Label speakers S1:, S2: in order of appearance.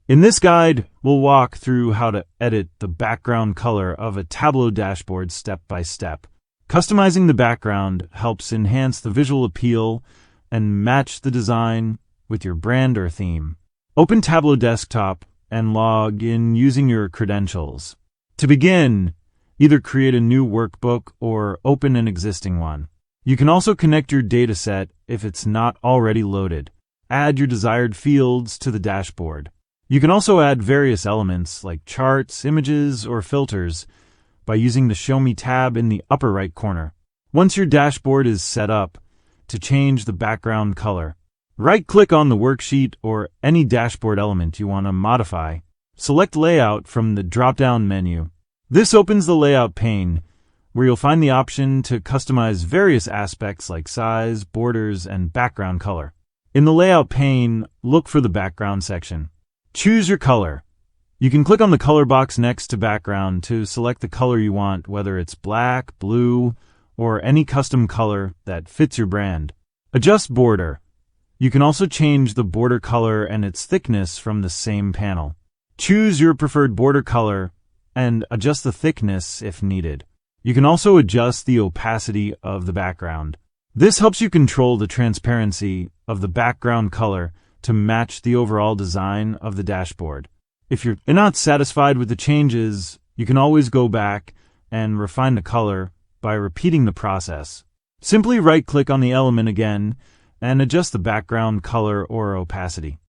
S1: In this guide, we'll walk through how to edit the background color of a Tableau dashboard step by step. Customizing the background helps enhance the visual appeal and match the design with your brand or theme. Open Tableau Desktop and log in using your credentials. To begin, either create a new workbook or open an existing one. You can also connect your dataset if it's not already loaded. Add your desired fields to the dashboard. You can also add various elements like charts, images, or filters by using the Show Me tab in the upper right corner. Once your dashboard is set up, to change the background color, right-click on the worksheet or any dashboard element you want to modify. Select Layout from the drop-down menu. This opens the Layout pane, where you'll find the option to customize various aspects like size, borders, and background color. In the Layout pane, look for the Background section. Choose your color. You can click on the color box next to background to select the color you want, whether it's black, blue, or any custom color that fits your brand. Adjust border. You can also change the border color and its thickness from the same panel. Choose your preferred border color and adjust the thickness if needed. You can also adjust the opacity of the background. This helps you control the transparency of the background color to match the overall design of the dashboard. If you're not satisfied with the changes, you can always go back and refine the color by repeating the process. Simply right-click on the element again and adjust the background color or opacity.